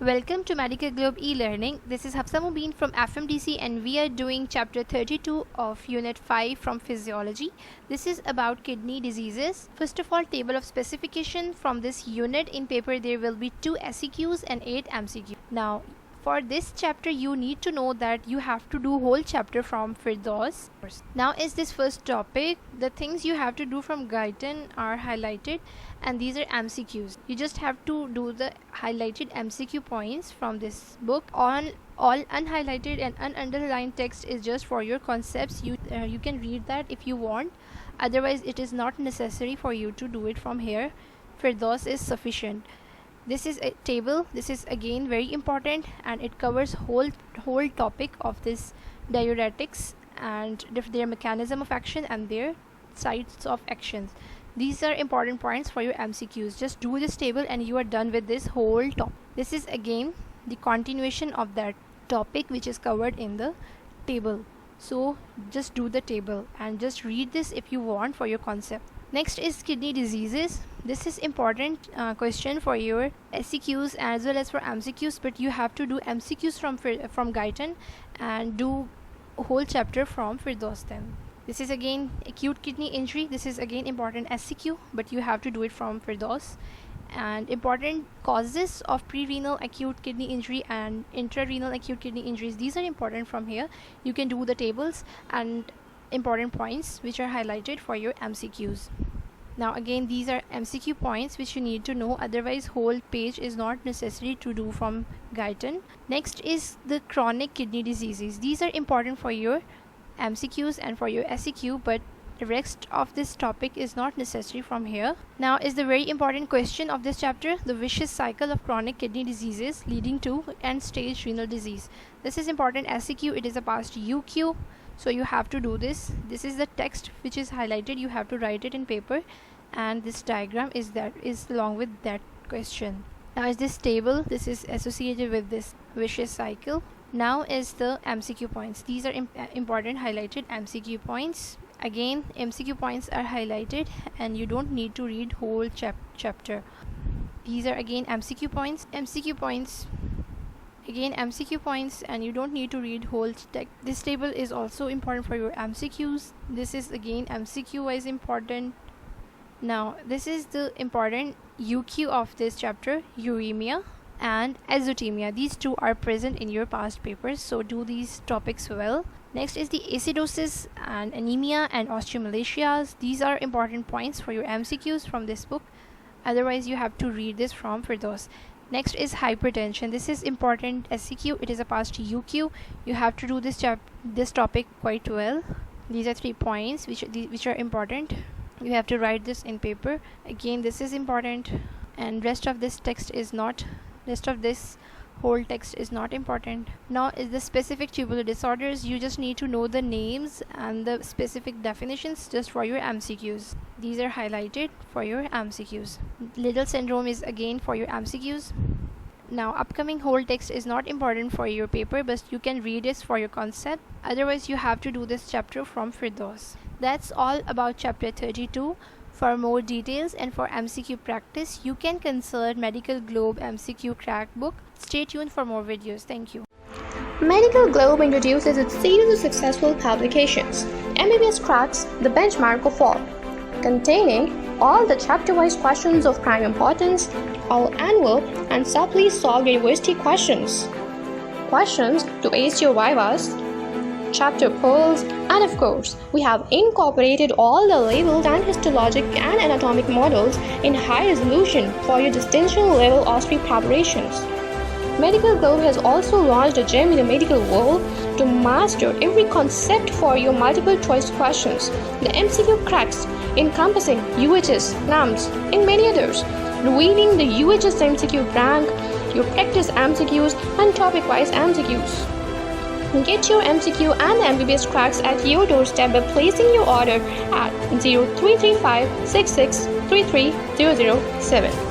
Welcome to Medical Globe e-learning. This is Hafsa Mubin from FMDC and we are doing chapter 32 of unit 5 from physiology. This is about kidney diseases. First of all, table of specification from this unit. In paper there will be 2 SEQs and 8 MCQs. Now for this chapter you need to know that you have to do whole chapter from Firdaus. Now is this first topic. The things you have to do from Guyton are highlighted and these are MCQs. You just have to do the highlighted MCQ points from this book. All unhighlighted and ununderlined text is just for your concepts. You can read that if you want. Otherwise it is not necessary for you to do it from here. Firdaus is sufficient. This is a table. This is again very important and it covers whole topic of this diuretics and their mechanism of action and their sites of actions. These are important points for your MCQs. Just do this table and you are done with this whole topic. This is again the continuation of that topic which is covered in the table. So just do the table and just read this if you want for your concept. Next is kidney diseases. This is important question for your SEQs as well as for MCQs, but you have to do MCQs from Guyton and do a whole chapter from Firdaus then. This is again acute kidney injury. This is again important SEQ, but you have to do it from Firdaus. And important causes of pre-renal acute kidney injury and intra-renal acute kidney injuries. These are important from here. You can do the tables and important points which are highlighted for your MCQs. Now again these are MCQ points which you need to know, otherwise whole page is not necessary to do from Guyton. Next is the chronic kidney diseases. These are important for your MCQs and for your SEQ, but the rest of this topic is not necessary from here. Now is the very important question of this chapter, the vicious cycle of chronic kidney diseases leading to end-stage renal disease. This is important SEQ. It is a past UQ. So you have to do this. This is the text which is highlighted. You have to write it in paper and this diagram is along with that question. Now is this table. This is associated with this vicious cycle. Now is the MCQ points. These are important highlighted MCQ points. Again MCQ points are highlighted and you don't need to read whole chapter. These are again MCQ points. Again MCQ points and you don't need to read whole text. This table is also important for your MCQs. This is again MCQ wise important. Now this is the important UQ of this chapter, uremia and azotemia. These two are present in your past papers, so do these topics well. Next is the acidosis and anemia and osteomalacia. These are important points for your MCQs from this book. Otherwise you have to read this from Firdaus. Next is hypertension. This is important SEQ. It is a past UQ. You have to do this topic quite well. These are 3 points which are important. You have to write this in paper. Again this is important and rest of this whole text is not important. Now is the specific tubular disorders. You just need to know the names and the specific definitions just for your MCQs. These are highlighted for your MCQs. Liddle syndrome is again for your MCQs. Now upcoming whole text is not important for your paper, but you can read it for your concept. Otherwise you have to do this chapter from Firdaus. That's all about chapter 32. For more details and for MCQ practice, you can consult Medical Globe MCQ Crack book. Stay tuned for more videos. Thank you. Medical Globe introduces its series of successful publications, MBBS Cracks, the benchmark of all, containing all the chapter-wise questions of prime importance, all annual and subtly solved university questions to ace your vivas, chapter polls, and of course, we have incorporated all the labeled and histologic and anatomic models in high resolution for your distinction level OSCE preparations. Medical Globe has also launched a gem in the medical world to master every concept for your multiple choice questions, the MCQ Cracks, encompassing UHS, NAMS, and many others, revealing the UHS MCQ rank, your practice MCQs, and topic-wise MCQs. Get your MCQ and MBBS Cracks at your doorstep by placing your order at 0335 66 33007.